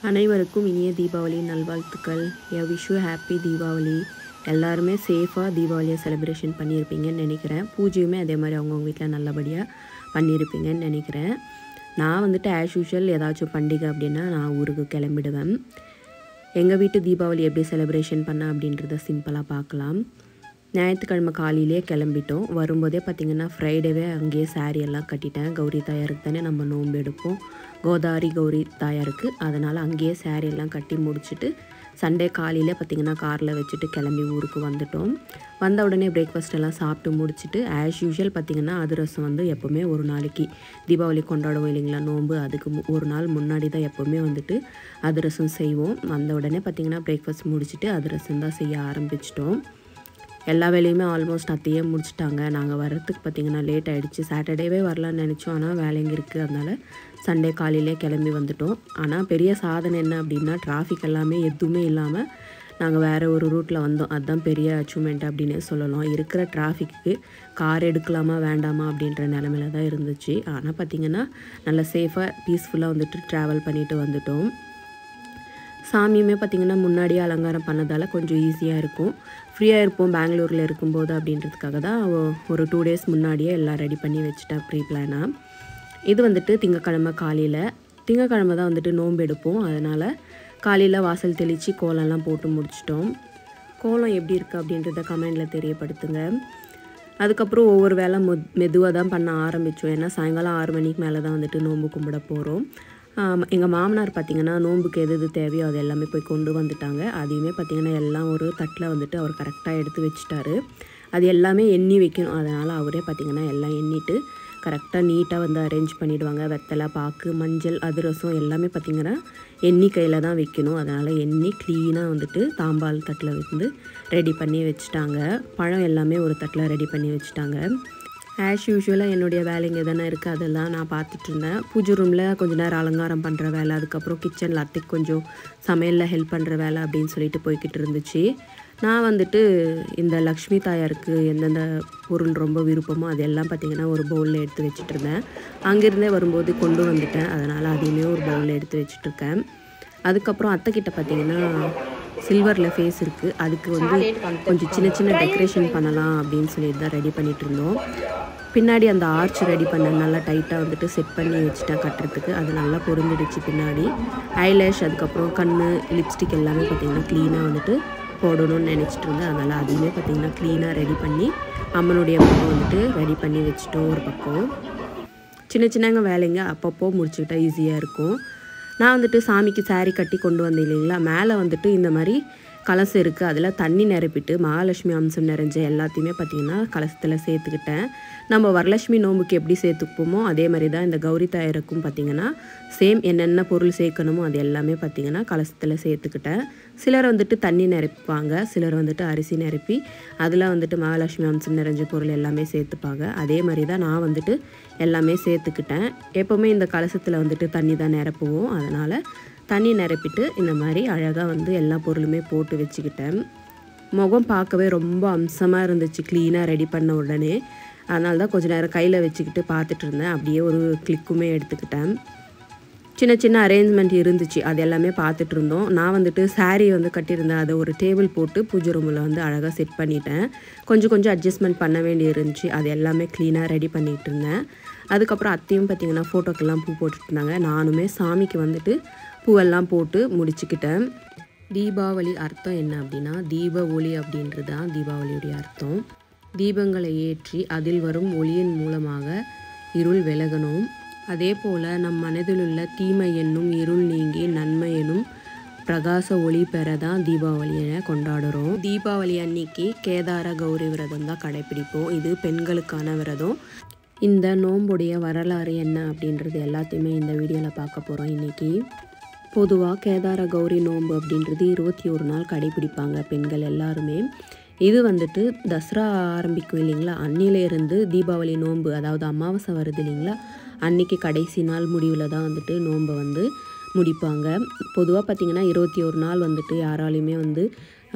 அனைவருக்கும் இனிய தீபாவளி நல்வாழ்த்துக்கள். Wish you happy Deepavali. எல்லாருமே சேஃபாக தீபாவளியை செலிப்ரேஷன் பண்ணியிருப்பீங்கன்னு நினைக்கிறேன். பூஜையுமே அதே மாதிரி அவங்கவுங்க வீட்டில் நல்லபடியாக பண்ணியிருப்பீங்கன்னு நினைக்கிறேன். நான் வந்துட்டு ஆஸ் யூஷுவல் ஏதாச்சும் பண்டிகை அப்படின்னா நான் ஊருக்கு கிளம்பிடுவேன். எங்கள் வீட்டு தீபாவளி எப்படி செலிப்ரேஷன் பண்ண அப்படின்றத சிம்பிளாக பார்க்கலாம். ஞாயிற்றுக்கிழமை காலையிலே கிளம்பிட்டோம். வரும்போதே பார்த்திங்கன்னா ஃப்ரைடேவே அங்கேயே சாரீ எல்லாம் கட்டிட்டேன். கௌரி தாயாருக்கு தானே நம்ம நோன்பு எடுப்போம், கோதாவரி கௌரி தாயாருக்கு. அதனால் அங்கேயே சாரீ எல்லாம் கட்டி முடிச்சுட்டு சண்டே காலையில் பார்த்திங்கன்னா காரில் வச்சுட்டு கிளம்பி ஊருக்கு வந்துட்டோம். வந்த உடனே பிரேக்ஃபாஸ்ட் எல்லாம் சாப்பிட்டு முடிச்சுட்டு ஆஸ் யூஷுவல் பார்த்திங்கன்னா அதிரசம் வந்து எப்போவுமே ஒரு நாளைக்கு தீபாவளி கொண்டாடுவோம் இல்லைங்களா, நோன்பு அதுக்கு ஒரு நாள் முன்னாடி தான் எப்போவுமே வந்துட்டு அதிரசம் செய்வோம். வந்த உடனே பார்த்திங்கன்னா பிரேக்ஃபாஸ்ட் முடிச்சுட்டு அதிரசம் தான் செய்ய ஆரம்பிச்சிட்டோம். எல்லா வேலையுமே ஆல்மோஸ்ட் அத்தையே முடிச்சிட்டாங்க. நாங்கள் வர்றதுக்கு பார்த்திங்கன்னா லேட் ஆகிடுச்சு. சாட்டர்டேவே வரலான்னு நினச்சோம், ஆனால் வேலைங்க இருக்குது, அதனால் சண்டே காலையிலே கிளம்பி வந்துட்டோம். ஆனால் பெரிய சாதனை என்ன அப்படின்னா டிராஃபிக் எல்லாமே எதுவுமே இல்லாமல் நாங்கள் வேறு ஒரு ரூட்டில் வந்தோம். அதுதான் பெரிய அச்சீவ்மெண்ட் அப்படின்னே சொல்லலாம். இருக்கிற டிராஃபிக்கு கார் எடுக்கலாமா வேண்டாமா அப்படின்ற நிலமையில தான் இருந்துச்சு. ஆனால் பார்த்திங்கன்னா நல்லா சேஃபாக பீஸ்ஃபுல்லாக வந்துட்டு ட்ராவல் பண்ணிவிட்டு வந்துட்டோம். சாமியுமே பார்த்திங்கன்னா முன்னாடியே அலங்காரம் பண்ணதால் கொஞ்சம் ஈஸியாக இருக்கும். ஃப்ரீயாக இருப்போம் பெங்களூரில் இருக்கும்போது அப்படின்றதுக்காக தான் ஒரு 2 டேஸ் முன்னாடியே எல்லாம் ரெடி பண்ணி வச்சுட்டேன் ப்ரீ பிளானாக. இது வந்துட்டு திங்கக்கிழமை காலையில். திங்கக்கிழமை தான் வந்துட்டு நோன்பு எடுப்போம். அதனால் காலையில் வாசல் தெளித்து கோலம்லாம் போட்டு முடிச்சிட்டோம். கோலம் எப்படி இருக்குது அப்படின்றத கமெண்டில் தெரியப்படுத்துங்க. அதுக்கப்புறம் ஒவ்வொரு வேலை மெதுவாக தான் பண்ண ஆரம்பித்தோம். ஏன்னா சாயங்காலம் 6 மணிக்கு மேலே தான் வந்துட்டு நோன்பு கும்பிட போகிறோம். எங்கள் மாமனார் பார்த்திங்கன்னா நோன்புக்கு எது தேவையோ அது எல்லாமே போய் கொண்டு வந்துட்டாங்க. அதையுமே பார்த்திங்கன்னா எல்லாம் ஒரு தட்டில் வந்துட்டு அவர் கரெக்டாக எடுத்து வச்சுட்டாரு. அது எல்லாமே எண்ணி வைக்கணும். அதனால் அவரே பார்த்திங்கன்னா எல்லாம் எண்ணிட்டு கரெக்டாக நீட்டாக வந்து அரேஞ்ச் பண்ணிவிடுவாங்க. வெத்தலை, பாக்கு, மஞ்சள், அதிரசம் எல்லாமே பார்த்திங்கன்னா எண்ணி கையில் தான் வைக்கணும். அதனால் எண்ணி க்ளீனாக வந்துட்டு தாம்பால் தட்டில் வந்து ரெடி பண்ணி வச்சுட்டாங்க. பழம் எல்லாமே ஒரு தட்டில் ரெடி பண்ணி வச்சுட்டாங்க. ஆஸ் யூஷுவலாக என்னுடைய வேலைங்க தானே இருக்குது, அதெல்லாம் நான் பார்த்துட்ருந்தேன். பூஜை ரூமில் கொஞ்சம் நேரம் அலங்காரம் பண்ணுற வேலை, அதுக்கப்புறம் கிச்சனில் அத்தைக்கு கொஞ்சம் சமையலில் ஹெல்ப் பண்ணுற வேலை அப்படின்னு சொல்லிட்டு போய்கிட்டு இருந்துச்சு. நான் வந்துட்டு இந்த லக்ஷ்மி தாயாருக்கு எந்தெந்த பொருள் ரொம்ப விருப்பமோ அதெல்லாம் பார்த்திங்கன்னா ஒரு பவுலில் எடுத்து வச்சுட்டு இருந்தேன். அங்கேருந்தே வரும்போது கொண்டு வந்துட்டேன். அதனால் அதையுமே ஒரு பவுலில் எடுத்து வச்சுட்ருக்கேன். அதுக்கப்புறம் அத்தைக்கிட்ட பார்த்திங்கன்னா சில்வரில் ஃபேஸ் இருக்குது. அதுக்கு வந்து கொஞ்சம் சின்ன சின்ன டெக்கரேஷன் பண்ணலாம் அப்படின்னு சொல்லிட்டு தான் ரெடி பண்ணிகிட்டு இருந்தோம். பின்னாடி அந்த ஆர்ச் ரெடி பண்ண நல்லா டைட்டாக வந்துட்டு செட் பண்ணி வச்சுட்டேன் கட்டுறதுக்கு. அது நல்லா பொருந்துடுச்சு பின்னாடி. ஐலேஷ், அதுக்கப்புறம் கண், லிப்ஸ்டிக் எல்லாமே பார்த்திங்கன்னா க்ளீனாக வந்துட்டு போடணும்னு நினச்சிட்டு இருந்தேன். அதனால் அதையுமே பார்த்திங்கன்னா க்ளீனாக ரெடி பண்ணி அம்மனுடைய பக்கம் வந்துட்டு ரெடி பண்ணி வச்சுட்டோம். ஒரு பக்கம் சின்ன சின்னங்க வேலைங்க அப்பப்போ முடிச்சுக்கிட்டா ஈஸியாக இருக்கும். நான் வந்துட்டு சாமிக்கு சாரீ கட்டி கொண்டு வந்தேன் இல்லைங்களா, மேலே வந்துட்டு இந்த மாதிரி கலசம் இருக்குது. அதில் தண்ணி நிரப்பிட்டு மகாலட்சுமி அம்சம் நிறைஞ்ச எல்லாத்தையுமே பார்த்திங்கன்னா கலசத்தில் சேர்த்துக்கிட்டேன். நம்ம வரலட்சுமி நோம்புக்கு எப்படி சேர்த்துப்போமோ அதே மாதிரி தான் இந்த கௌரி தாயாருக்கும் பார்த்திங்கன்னா சேம் என்னென்ன பொருள் சேர்க்கணுமோ அது எல்லாமே பார்த்திங்கன்னா கலசத்தில் சேர்த்துக்கிட்டேன். சிலர் வந்துட்டு தண்ணி நிரப்பிப்பாங்க, சிலர் வந்துட்டு அரிசி நிரப்பி அதில் வந்துட்டு மகாலட்சுமி அம்சம் நிறைஞ்ச பொருள் எல்லாமே சேர்த்துப்பாங்க. அதே மாதிரி தான் நான் வந்துட்டு எல்லாமே சேர்த்துக்கிட்டேன். எப்போவுமே இந்த கலசத்தில் வந்துட்டு தண்ணி தான் நிரப்புவோம். அதனால் தண்ணி நிரப்பிட்டு இந்த மாதிரி அழகாக வந்து எல்லா பொருளுமே போட்டு வச்சுக்கிட்டேன். முகம் பார்க்கவே ரொம்ப அம்சமாக இருந்துச்சு க்ளீனாக ரெடி பண்ண உடனே. அதனால தான் கொஞ்சம் நேரம் கையில் வச்சுக்கிட்டு பார்த்துட்டு இருந்தேன். அப்படியே ஒரு கிளிக்குமே எடுத்துக்கிட்டேன். சின்ன சின்ன அரேஞ்ச்மெண்ட் இருந்துச்சு, அது எல்லாமே பார்த்துட்டு இருந்தோம். நான் வந்துட்டு சாரீ வந்து கட்டியிருந்தேன். அதை ஒரு டேபிள் போட்டு பூஜை ரூமில் வந்து அழகாக செட் பண்ணிட்டேன். கொஞ்சம் அட்ஜஸ்ட்மெண்ட் பண்ண வேண்டி இருந்துச்சு. அது எல்லாமே க்ளீனாக ரெடி பண்ணிகிட்டு இருந்தேன். அதுக்கப்புறம் அத்தையும் பார்த்திங்கன்னா ஃபோட்டோக்கெல்லாம் பூ போட்டுட்டு இருந்தாங்க. நானுமே சாமிக்கு வந்துட்டு பூவெல்லாம் போட்டு முடிச்சுக்கிட்டேன். தீபாவளி அர்த்தம் என்ன அப்படின்னா தீப ஒளி அப்படின்றது தான் தீபாவளியுடைய அர்த்தம். தீபங்களை ஏற்றி அதில் வரும் ஒளியின் மூலமாக இருள் விலகணும். அதே போல் நம் மனதில் உள்ள தீமை என்னும் இருள் நீங்கி நன்மை எனும் பிரகாச ஒளி பெற தான் தீபாவளியை கொண்டாடுறோம். தீபாவளி அன்னைக்கு கேதார கௌரி விரதம் தான் கடைப்பிடிப்போம். இது பெண்களுக்கான விரதம். இந்த நோம்புடைய வரலாறு என்ன அப்படின்றது எல்லாத்தையுமே இந்த வீடியோவில் பார்க்க போகிறோம் இன்றைக்கி. பொதுவாக கேதார கௌரி நோன்பு அப்படின்றது 21 நாள் கடைப்பிடிப்பாங்க பெண்கள் எல்லாருமே. இது வந்துட்டு தசரா ஆரம்பிக்கும் இல்லைங்களா, அன்னிலேருந்து தீபாவளி நோன்பு, அதாவது அமாவாசை வருது இல்லைங்களா, அன்றைக்கி கடைசி நாள் முடிவில் தான் வந்துட்டு நோன்பை வந்து முடிப்பாங்க. பொதுவாக பார்த்திங்கன்னா 21 நாள் வந்துட்டு யாராலையுமே வந்து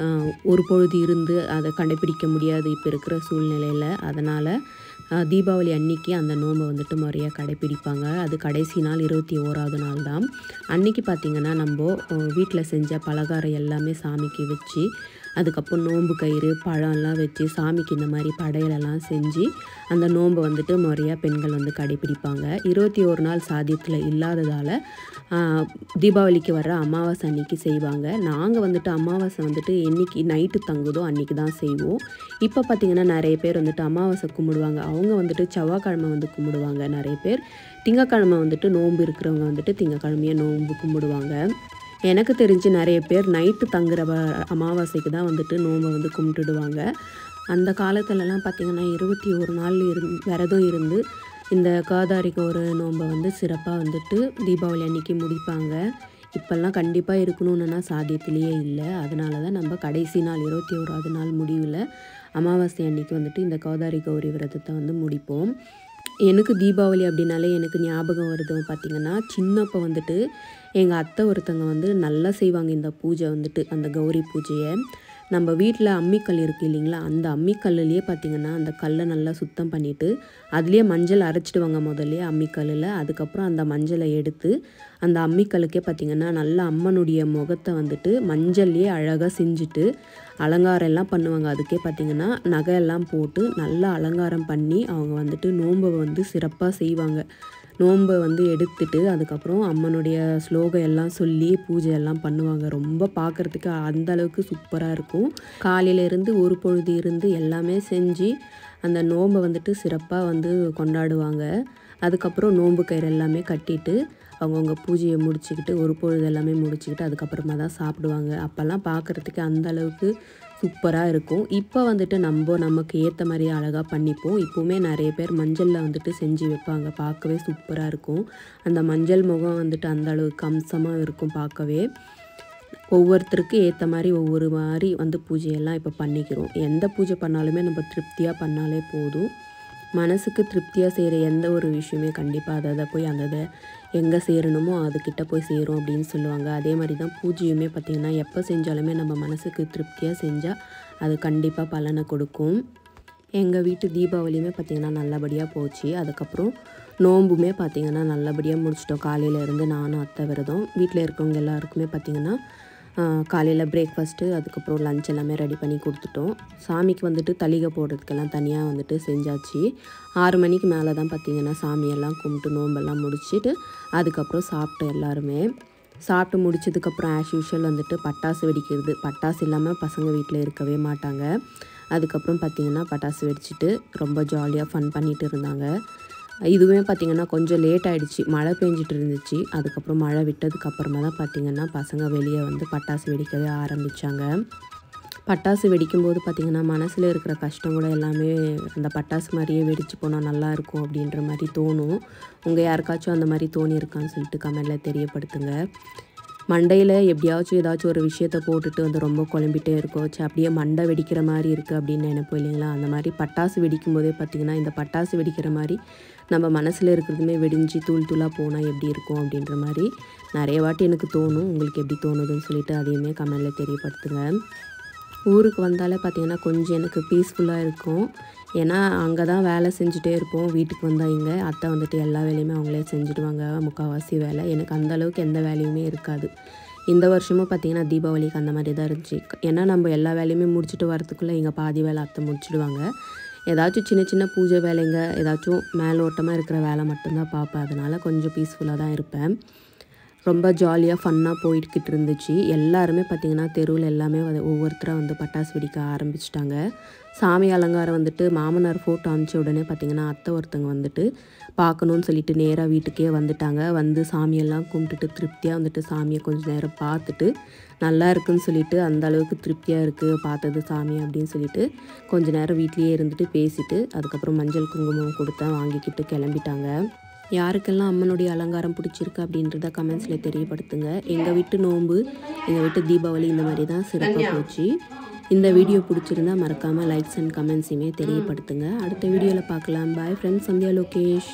ஒரு பொழுது இருந்து அதை கடைப்பிடிக்க முடியாது இப்போ இருக்கிற சூழ்நிலையில். அதனால் தீபாவளி அன்னைக்கு அந்த நோன்பை வந்துட்டு முறையாக கடைப்பிடிப்பாங்க. அது கடைசி நாள் 21வது நாள் தான். அன்றைக்கி பார்த்திங்கன்னா நம்ம வீட்டில் செஞ்ச பலகாரம் எல்லாமே சாமிக்கு வச்சு, அதுக்கப்புறம் நோன்பு கயிறு பழம்லாம் வச்சு சாமிக்கு இந்த மாதிரி படையலெல்லாம் செஞ்சு அந்த நோன்பை வந்துட்டு முறையாக பெண்கள் வந்து கடைப்பிடிப்பாங்க. 21 நாள் சாத்தியத்தில் இல்லாததால் தீபாவளிக்கு வர அமாவாசை அன்னைக்கு செய்வாங்க. நாங்கள் வந்துட்டு அமாவாசை வந்துட்டு என்றைக்கு நைட்டு தங்குதோ அன்றைக்கி தான் செய்வோம். இப்போ பார்த்திங்கன்னா நிறைய பேர் வந்துட்டு அமாவாசை கும்பிடுவாங்க. அவங்க வந்துட்டு செவ்வாய்க்கிழமை வந்து கும்பிடுவாங்க. நிறைய பேர் திங்கக்கிழமை வந்துட்டு நோன்பு இருக்கிறவங்க வந்துட்டு திங்கக்கிழமையே நோன்பு கும்பிடுவாங்க. எனக்கு தெரிஞ்சு நிறைய பேர் நைட்டு தங்குற அமாவாசைக்கு தான் வந்துட்டு நோன்பை வந்து கும்பிட்டுடுவாங்க. அந்த காலத்துலலாம் பார்த்திங்கன்னா 21 நாள் விரதம் இருந்து இந்த கோதாரி கௌரி நோன்பை வந்து சிறப்பாக வந்துட்டு தீபாவளி அன்னைக்கு முடிப்பாங்க. இப்போல்லாம் கண்டிப்பாக இருக்கணும்னா சாத்தியத்திலேயே இல்லை. அதனால தான் நம்ம கடைசி நாள் 21வது நாள் முடிவில் அமாவாசை அன்னைக்கு வந்துட்டு இந்த கோதாரி கௌரி விரதத்தை வந்து முடிப்போம். எனக்கு தீபாவளி அப்படின்னாலே எனக்கு ஞாபகம் வருது பார்த்திங்கன்னா, சின்னப்போ வந்துட்டு எங்கள் அத்தை ஒருத்தங்க வந்து நல்லா செய்வாங்க இந்த பூஜை வந்துட்டு, அந்த கௌரி பூஜையை. நம்ம வீட்டில் அம்மிக்கல் இருக்குது இல்லைங்களா, அந்த அம்மிக்கல்லையே பார்த்திங்கன்னா அந்த கல்லை நல்லா சுத்தம் பண்ணிவிட்டு அதுலேயே மஞ்சள் அரைச்சிடுவாங்க முதல்ல அம்மிக்கல்லில். அதுக்கப்புறம் அந்த மஞ்சளை எடுத்து அந்த அம்மிக்கல்லுக்கே பார்த்திங்கன்னா நல்லா அம்மனுடைய முகத்தை வந்துட்டு மஞ்சள்லேயே அழகாக செஞ்சுட்டு அலங்காரம் எல்லாம் பண்ணுவாங்க. அதுக்கே பார்த்திங்கன்னா நகையெல்லாம் போட்டு நல்லா அலங்காரம் பண்ணி அவங்க வந்துட்டு நோன்பை வந்து சிறப்பாக செய்வாங்க. நோன்பை வந்து எடுத்துட்டு அதுக்கப்புறம் அம்மனுடைய ஸ்லோகம் எல்லாம் சொல்லி பூஜை எல்லாம் பண்ணுவாங்க. ரொம்ப பார்க்குறதுக்கு அந்தளவுக்கு சூப்பராக இருக்கும். காலையிலேருந்து ஒரு பொழுது இருந்து எல்லாமே செஞ்சு அந்த நோன்பை வந்துட்டு சிறப்பாக வந்து கொண்டாடுவாங்க. அதுக்கப்புறம் நோன்பு கயிறு எல்லாமே கட்டிட்டு அவங்கவுங்க பூஜையை முடிச்சுக்கிட்டு ஒரு பொழுது எல்லாமே முடிச்சுக்கிட்டு அதுக்கப்புறமா தான் சாப்பிடுவாங்க. அப்போல்லாம் பார்க்குறதுக்கு அந்தளவுக்கு சூப்பராக இருக்கும். இப்போ வந்துட்டு நமக்கு ஏற்ற மாதிரி அழகாக பண்ணிப்போம். இப்போவுமே நிறைய பேர் மஞ்சளில் வந்துட்டு செஞ்சு வைப்பாங்க. பார்க்கவே சூப்பராக இருக்கும். அந்த மஞ்சள் முகம் வந்துட்டு அந்த அளவுக்கு அம்சமாக இருக்கும் பார்க்கவே. ஒவ்வொருத்தருக்கு ஏற்ற மாதிரி ஒவ்வொரு மாதிரி வந்து பூஜையெல்லாம் இப்போ பண்ணிக்கிறோம். எந்த பூஜை பண்ணாலுமே நம்ம திருப்தியாக பண்ணாலே போதும். மனசுக்கு திருப்தியாக செய்கிற எந்த ஒரு விஷயமே கண்டிப்பாக அதை போய் அந்த எங்கே சேரணுமோ அதுக்கிட்ட போய் சேரும் அப்படின்னு சொல்லுவாங்க. அதே மாதிரி தான் பூஜையுமே பார்த்திங்கன்னா எப்போ செஞ்சாலுமே நம்ம மனசுக்கு திருப்தியாக செஞ்சால் அது கண்டிப்பாக பலனை கொடுக்கும். எங்கள் வீட்டு தீபாவளியுமே பார்த்திங்கன்னா நல்லபடியாக போச்சு. அதுக்கப்புறம் நோன்புமே பார்த்திங்கன்னா நல்லபடியாக முடிச்சிட்டோம். காலையிலேருந்து நானும் அத்தை விரதம். வீட்டில் இருக்கவங்க எல்லாருக்குமே பார்த்திங்கன்னா காலையில் பிரேக்ஃபாஸ்ட்டு அதுக்கப்புறம் லஞ்ச் எல்லாமே ரெடி பண்ணி கொடுத்துட்டோம். சாமிக்கு வந்துட்டு தளிகை போடுறதுக்கெல்லாம் தனியாக வந்துட்டு செஞ்சாச்சு. 6 மணிக்கு மேலே தான் பார்த்திங்கன்னா சாமியெல்லாம் கும்பிட்டு நோம்பெல்லாம் முடிச்சுட்டு அதுக்கப்புறம் சாப்பிட்டோம். எல்லாருமே சாப்பிட்டு முடிச்சதுக்கப்புறம் ஆஸ் யூஷுவல் வந்துட்டு பட்டாசு வெடிக்கிறது. பட்டாசு இல்லாமல் பசங்க வீட்டில் இருக்கவே மாட்டாங்க. அதுக்கப்புறம் பார்த்திங்கன்னா பட்டாசு வெடிச்சிட்டு ரொம்ப ஜாலியாக ஃபன் பண்ணிகிட்டு இருந்தாங்க. இதுவுமே பார்த்திங்கன்னா கொஞ்சம் லேட் ஆகிடுச்சு. மழை பெஞ்சிட்டு இருந்துச்சு. அதுக்கப்புறம் மழை விட்டதுக்கப்புறமா தான் பார்த்திங்கன்னா பசங்க வெளியே வந்து பட்டாசு வெடிக்கவே ஆரம்பித்தாங்க. பட்டாசு வெடிக்கும்போது பார்த்திங்கன்னா மனசில் இருக்கிற கஷ்டம் கூட எல்லாமே அந்த பட்டாசு மாதிரியே வெடிச்சு போனால் நல்லாயிருக்கும் அப்படின்ற மாதிரி தோணும். உங்கள் யாருக்காச்சும் அந்த மாதிரி தோணியிருக்கான்னு சொல்லிட்டு கமெண்டில் தெரியப்படுத்துங்க. மண்டையில் எப்படியாச்சும் ஏதாச்சும் ஒரு விஷயத்தை போட்டுட்டு வந்து ரொம்ப குழம்பிட்டே இருக்கோம். அப்படியே மண்டை வெடிக்கிற மாதிரி இருக்குது அப்படின்னு நினைப்போம் இல்லைங்களா. அந்த மாதிரி பட்டாசு வெடிக்கும் போதே பார்த்திங்கன்னா இந்த பட்டாசு வெடிக்கிற மாதிரி நம்ம மனசில் இருக்கிறதுமே வெடிஞ்சு தூள் தூளாக போனால் எப்படி இருக்கும் அப்படின்ற மாதிரி நிறைய வாட்டி எனக்கு தோணும். உங்களுக்கு எப்படி தோணுதுன்னு சொல்லிட்டு அதையுமே கமெண்டில் தெரியப்படுத்துங்க. ஊருக்கு வந்தாலே பார்த்திங்கன்னா கொஞ்சம் எனக்கு பீஸ்ஃபுல்லாக இருக்கும். ஏன்னா அங்கே தான் வேலை செஞ்சுட்டே இருப்போம். வீட்டுக்கு வந்தால் இங்கே அத்தை வந்துட்டு எல்லா வேலையுமே அவங்களே செஞ்சுடுவாங்க. முக்கால்வாசி வேலை எனக்கு அந்தளவுக்கு எந்த வேலையுமே இருக்காது. இந்த வருஷமும் பார்த்திங்கன்னா தீபாவளிக்கு அந்த மாதிரி தான் இருந்துச்சு. ஏன்னா நம்ம எல்லா வேலையுமே முடிச்சுட்டு வரத்துக்குள்ளே இங்கே பாதி வேலை அத்தை முடிச்சுடுவாங்க. ஏதாச்சும் சின்ன சின்ன பூஜை வேலைங்க ஏதாச்சும் மேலோட்டமாக இருக்கிற வேலை மட்டும்தான் பார்ப்பேன். அதனால் கொஞ்சம் பீஸ்ஃபுல்லாக தான் இருப்பேன். ரொம்ப ஜாலியாக ஃபன்னாக போய்கிட்டு இருந்துச்சு. எல்லாருமே பார்த்திங்கன்னா தெருவில் எல்லாமே ஒவ்வொருத்தராக வந்து பட்டாசு வெடிக்க ஆரம்பிச்சிட்டாங்க. சாமி அலங்காரம் வந்துட்டு மாமனார் ஃபோட்டோ அனுப்பிச்ச உடனே பார்த்திங்கன்னா அத்தை ஒருத்தங்க வந்துட்டு பார்க்கணுன்னு சொல்லிட்டு நேராக வீட்டுக்கே வந்துட்டாங்க. வந்து சாமியெல்லாம் கும்பிட்டுட்டு திருப்தியாக வந்துட்டு சாமியை கொஞ்சம் நேரம் பார்த்துட்டு நல்லா இருக்குன்னு சொல்லிட்டு அந்த அளவுக்கு திருப்தியாக இருக்குது பார்த்தது சாமி அப்படின்னு சொல்லிட்டு கொஞ்சம் நேரம் வீட்லேயே இருந்துட்டு பேசிட்டு அதுக்கப்புறம் மஞ்சள் குங்குமம் கொடுத்தேன் வாங்கிக்கிட்டு கிளம்பிட்டாங்க. யாருக்கெல்லாம் அம்மனுடைய அலங்காரம் பிடிச்சிருக்கு அப்படின்றத கமெண்ட்ஸில் தெரியப்படுத்துங்க. எங்கள் வீட்டு நோன்பு எங்கள் வீட்டு தீபாவளி இந்த மாதிரி தான் சிறப்பாக போச்சு. இந்த வீடியோ பிடிச்சிருந்தா மறக்காமல் லைக்ஸ் அண்ட் கமெண்ட்ஸையுமே தெரியப்படுத்துங்க. அடுத்த வீடியோவில் பார்க்கலாம். Bye friends. சந்தியா லோகேஷ்.